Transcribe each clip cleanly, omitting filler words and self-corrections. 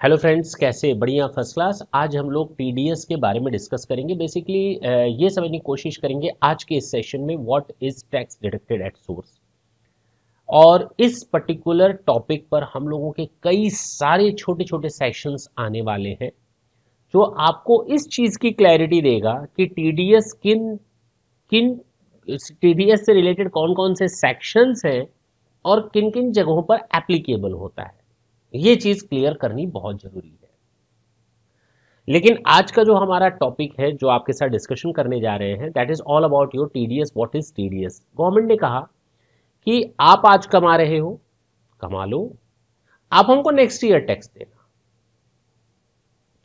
Hello friends, कैसे? बढ़िया, first class. आज हम लोग टीडीएस के बारे में डिस्कस करेंगे। बेसिकली ये समझने की कोशिश करेंगे आज के इस सेशन में what is tax deducted at source. और इस पर्टिकुलर टॉपिक पर हम लोगों के कई सारे छोटे छोटे सेशंस आने वाले हैं जो आपको इस चीज़ की क्लैरिटी देगा कि टीडीएस किन किन टीडीएस से रिलेटेड कौन कौन से सेक्शंस हैं और किन किन जगहों पर एप्लीकेबल होता है। ये चीज़ क्लियर करनी बहुत ज़रूरी है। लेकिन आज का जो हमारा टॉपिक है, जो आपके साथ डिस्कशन करने जा रहे हैं, that is all about your TDS. What is TDS? Government ने कहा कि आप आज कमा रहे हो, कमा लो, आप हमको नेक्स्ट ईयर टैक्स देना।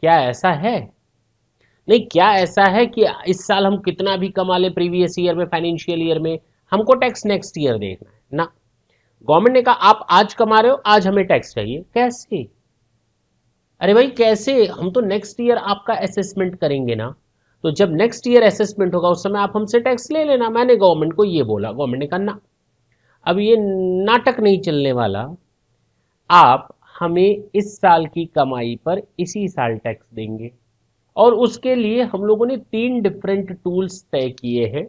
क्या ऐसा है? नहीं, क्या ऐसा है कि इस साल हम कितना भी कमा ले प्रीवियस ईयर में, फाइनेंशियल ईयर में, हमको टैक्स नेक्स्ट ईयर देखना है ना। गवर्नमेंट ने कहा आप आज कमा रहे हो, आज हमें टैक्स चाहिए। कैसे? अरे भाई कैसे? हम तो नेक्स्ट ईयर आपका असेसमेंट करेंगे ना, तो जब नेक्स्ट ईयर असेसमेंट होगा उस समय आप हमसे टैक्स ले लेना। मैंने गवर्नमेंट को ये बोला, गवर्नमेंट ने कहा ना, अब ये नाटक नहीं चलने वाला, आप हमें इस साल की कमाई पर इसी साल टैक्स देंगे। और उसके लिए हम लोगों ने 3 डिफरेंट टूल्स तय किए हैं,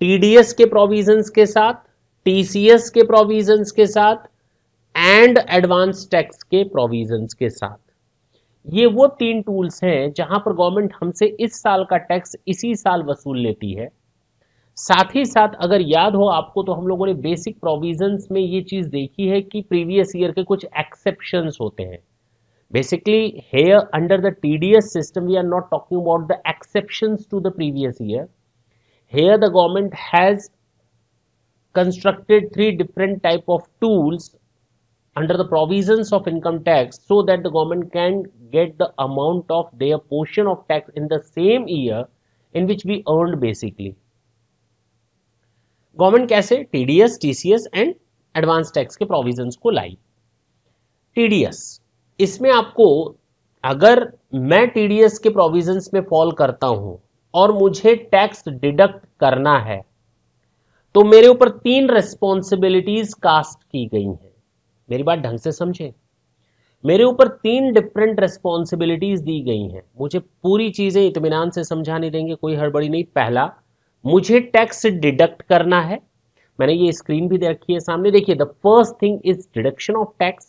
टीडीएस के प्रोविजंस के साथ, टीसीएस के प्रोविजंस के साथ एंड एडवांस टैक्स के प्रोविजंस के साथ। ये वो 3 टूल्स हैं जहां पर गवर्नमेंट हमसे इस साल का टैक्स इसी साल वसूल लेती है। साथ ही साथ अगर याद हो आपको, तो हम लोगों ने बेसिक प्रोविजंस में ये चीज देखी है कि प्रीवियस ईयर के कुछ एक्सेप्शंस होते हैं। Basically here under the TDS system we are not talking about the exceptions to the previous year. Here the government has constructed 3 different type of tools under the provisions of income tax so that the government can get the amount of their portion of tax in the same year in which we earned basically. Government कैसे TDS, TCS and advance tax के provisions को लाई। TDS, इसमें आपको, अगर मैं TDS के provisions में फॉल करता हूं और मुझे टैक्स डिडक्ट करना है, तो मेरे ऊपर 3 रेस्पॉन्सिबिलिटीज कास्ट की गई हैं। मेरी बात ढंग से समझे, मेरे ऊपर 3 डिफरेंट रेस्पॉन्सिबिलिटीज दी गई हैं। मुझे पूरी चीजें इत्मीनान से समझाने देंगे, कोई हड़बड़ी नहीं। पहला, मुझे टैक्स डिडक्ट करना है। मैंने ये स्क्रीन भी दे रखी है सामने, देखिए। The first thing is deduction of tax,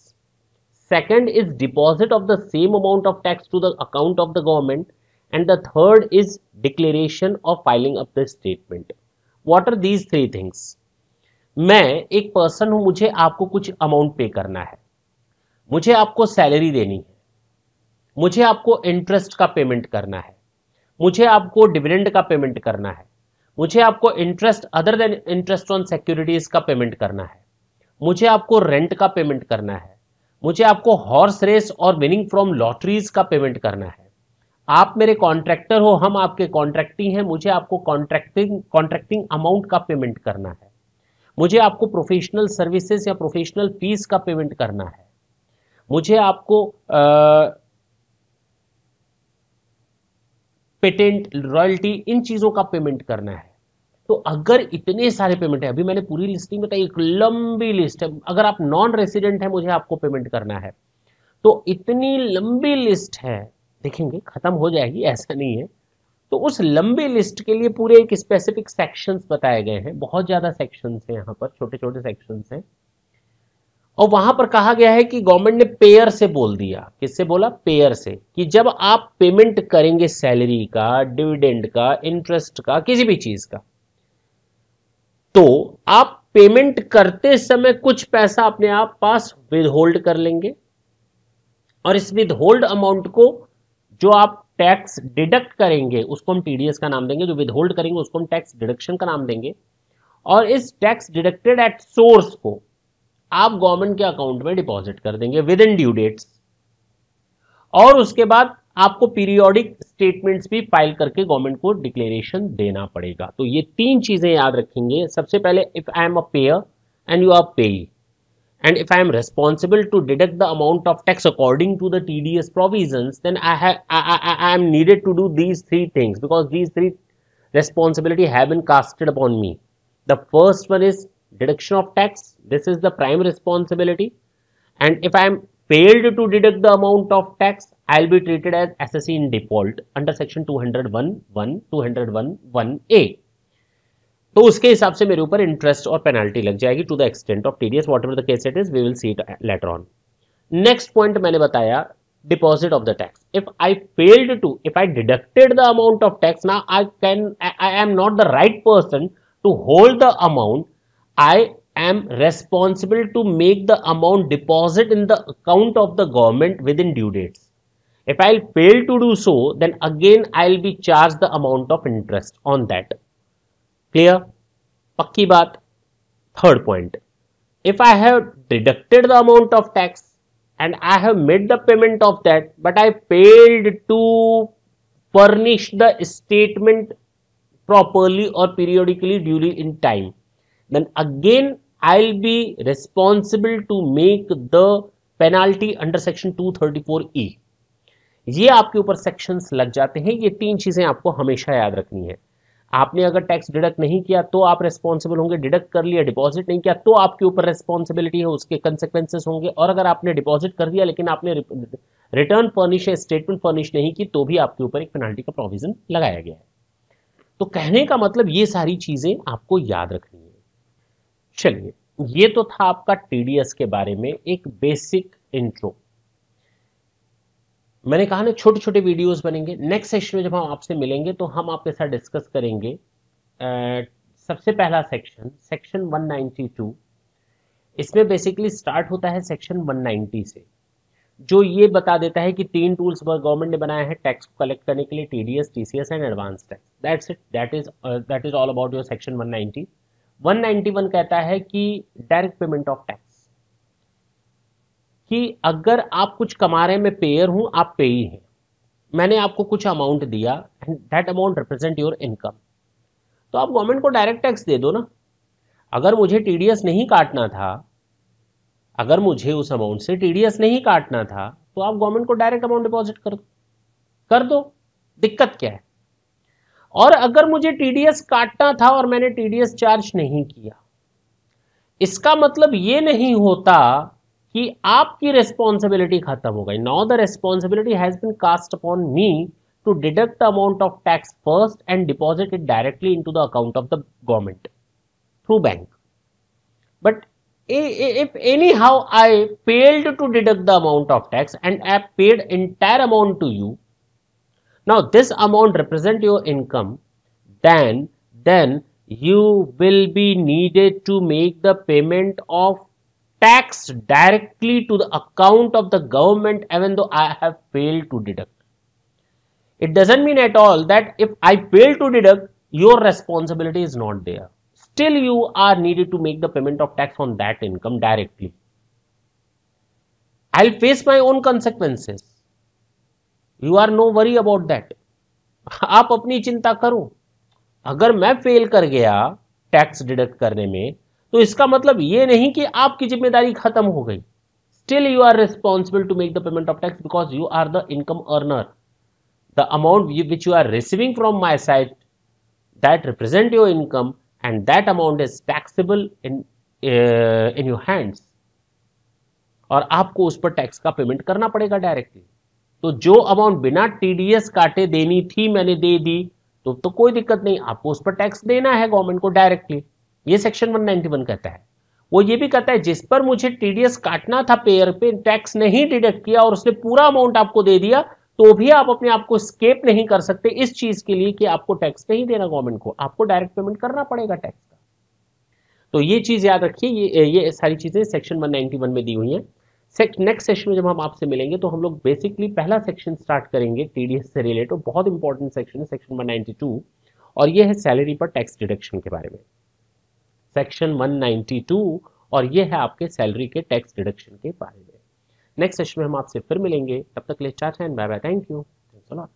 second is deposit of the same amount of tax to the account of the government, and the third is declaration of filing of the statement. What are these 3 things? मैं एक person हूं, मुझे आपको कुछ amount पे करना है, मुझे आपको सैलरी देनी है, मुझे आपको इंटरेस्ट का पेमेंट करना है, मुझे आपको डिविडेंड का पेमेंट करना है, मुझे आपको interest other than interest on securities का पेमेंट करना है, मुझे आपको रेंट का पेमेंट करना है, मुझे आपको हॉर्स रेस और विनिंग फ्रॉम लॉटरीज का पेमेंट करना है। आप मेरे कॉन्ट्रैक्टर हो, हम आपके कॉन्ट्रैक्टी हैं, मुझे आपको कॉन्ट्रैक्टिंग अमाउंट का पेमेंट करना है, मुझे आपको प्रोफेशनल सर्विसेज या प्रोफेशनल फीस का पेमेंट करना है, मुझे आपको पेटेंट, रॉयल्टी, इन चीजों का पेमेंट करना है। तो अगर इतने सारे पेमेंट है, अभी मैंने पूरी लिस्टिंग बताई, एक लंबी लिस्ट है। अगर आप नॉन रेसिडेंट है, मुझे आपको पेमेंट करना है, तो इतनी लंबी लिस्ट है, देखेंगे खत्म हो जाएगी, ऐसा नहीं है। तो उस लंबी लिस्ट के लिए पूरे एक स्पेसिफिक सेक्शंस बताए गए हैं। बहुत ज्यादा सेक्शंस हैं यहाँ पर, छोटे छोटे सेक्शंस हैं। और वहां पर कहा गया है कि गवर्नमेंट ने पेयर से बोल दिया। किससे बोला? पेयर से, कि जब आप पेमेंट करेंगे सैलरी का, डिविडेंड का, इंटरेस्ट का, किसी भी चीज का, तो आप पेमेंट करते समय कुछ पैसा अपने आप पास विदहोल्ड कर लेंगे, और इस विदहोल्ड अमाउंट को जो आप टैक्स डिडक्ट करेंगे उसको हम टीडीएस का नाम देंगे, जो विदहोल्ड करेंगे उसको हम टैक्स डिडक्शन का नाम देंगे। और इस टैक्स डिडक्टेड एट सोर्स को आप गवर्नमेंट के अकाउंट में डिपॉजिट कर देंगे विद इन ड्यू डेट्स। और उसके बाद आपको पीरियोडिक स्टेटमेंट्स भी फाइल करके गवर्नमेंट को डिक्लेरेशन देना पड़ेगा। तो ये 3 चीजें याद रखेंगे। सबसे पहले, if I am a payer and you are payee, and if I am responsible to deduct the amount of tax according to the TDS provisions, then I am needed to do these 3 things, because these 3 responsibility have been casted upon me. The first one is deduction of tax. This is the prime responsibility. And if I am failed to deduct the amount of tax, I'll be treated as assessee in default under section 201(1), 201(1)(a). तो उसके हिसाब से मेरे ऊपर interest और penalty लग जाएगी to the extent of TDS, whatever the case it is, we will see it later on. Next point मैंने बताया deposit of the tax. If I deducted the amount of tax, now I am not the right person to hold the amount. I am responsible to make the amount deposit in the account of the government within due dates. If I fail to do so, then again I'll be charged the amount of interest on that. Clear? पक्की बात। Third point, if I have deducted the amount of tax and I have made the payment of that, but I failed to furnish the statement properly or periodically duly in time, then again I'll be responsible to make the penalty under section 234E. ये आपके ऊपर sections लग जाते हैं। ये तीन चीजें आपको हमेशा याद रखनी है। आपने अगर टैक्स डिडक्ट नहीं किया तो आप रेस्पॉन्सिबल होंगे, डिडक्ट कर लिया, डिपॉजिट नहीं किया तो आपके ऊपर रेस्पॉन्सिबिलिटी है, उसके कंसेक्वेंसेस होंगे, और अगर आपने डिपॉजिट कर दिया लेकिन आपने रिटर्न फर्निश या स्टेटमेंट फर्निश नहीं की तो भी आपके ऊपर एक पेनल्टी का प्रोविजन लगाया गया है। तो कहने का मतलब ये सारी चीजें आपको याद रखनी है। चलिए, ये तो था आपका टीडीएस के बारे में एक बेसिक इंट्रो। मैंने कहा ना छोटे छोटे वीडियोस बनेंगे। नेक्स्ट सेशन में जब हम आपसे मिलेंगे तो हम आपके साथ डिस्कस करेंगे सबसे पहला सेक्शन 192। इसमें बेसिकली स्टार्ट होता है सेक्शन 190 से, जो ये बता देता है कि 3 टूल्स गवर्नमेंट ने बनाया है टैक्स को कलेक्ट करने के लिए, TDS, TCS and advance tax. That's it, that is all about your section 190। 191 कहता है कि डायरेक्ट पेमेंट ऑफ टैक्स, कि अगर आप कुछ कमा रहे हैं, मैं पेयर हूं, आप पेई हैं, मैंने आपको कुछ अमाउंट दिया and that amount represent your income, तो आप गवर्नमेंट को डायरेक्ट टैक्स दे दो ना। अगर मुझे टीडीएस नहीं काटना था, अगर मुझे उस अमाउंट से टीडीएस नहीं काटना था तो आप गवर्नमेंट को डायरेक्ट अमाउंट डिपॉजिट कर दो, दिक्कत क्या है। और अगर मुझे टीडीएस काटना था और मैंने टीडीएस चार्ज नहीं किया, इसका मतलब ये नहीं होता कि आपकी रेस्पॉन्सिबिलिटी खत्म हो गई। Now the responsibility has been cast upon me to deduct the amount of tax first and deposit it directly into the account of the government through bank. But if anyhow I failed to deduct the amount of tax and I paid entire amount to you, now this amount represent your income, then you will be needed to make the payment of tax directly to the account of the government even though I have failed to deduct. It doesn't mean at all that if I fail to deduct, your responsibility is not there. Still you are needed to make the payment of tax on that income directly. I'll face my own consequences. You are no worry about that. आप अपनी चिंता करो। अगर मैं fail कर गया tax deduct करने में तो इसका मतलब ये नहीं कि आपकी जिम्मेदारी खत्म हो गई। Still you are responsible to make the payment of tax because you are the income earner. The amount which you are receiving from my side, that represent your income, and that amount is taxable in your hands, और आपको उस पर tax का payment करना पड़ेगा directly. तो जो amount बिना टीडीएस काटे देनी थी मैंने दे दी, तो कोई दिक्कत नहीं, आपको उस पर टैक्स देना है गवर्नमेंट को डायरेक्टली। ये सेक्शन 191 कहता है। वो ये भी कहता है जिस पर मुझे टीडीएस काटना था पेयर पे, टैक्स नहीं डिडक्ट किया और उसने पूरा अमाउंट आपको दे दिया, तो भी आप अपने आप को स्केप नहीं कर सकते इस चीज के लिए कि आपको टैक्स नहीं देना गवर्नमेंट को, आपको डायरेक्ट पेमेंट करना पड़ेगा टैक्स का। तो ये चीज याद रखिए, ये सारी चीजें सेक्शन 191 में दी हुई हैं। नेक्स्ट सेशन में जब हम आपसे मिलेंगे तो हम लोग बेसिकली पहला सेक्शन स्टार्ट करेंगे टीडीएस से रिलेटेड, बहुत इंपॉर्टेंट सेक्शन है, सेक्शन 192, और ये है सैलरी पर टैक्स डिडक्शन के बारे में। सेक्शन 192 और ये है आपके सैलरी के टैक्स डिडक्शन के बारे में। नेक्स्ट सेशन में हम आपसे फिर मिलेंगे, तब तक के लिए tata and bye bye, thank you, thanks a lot.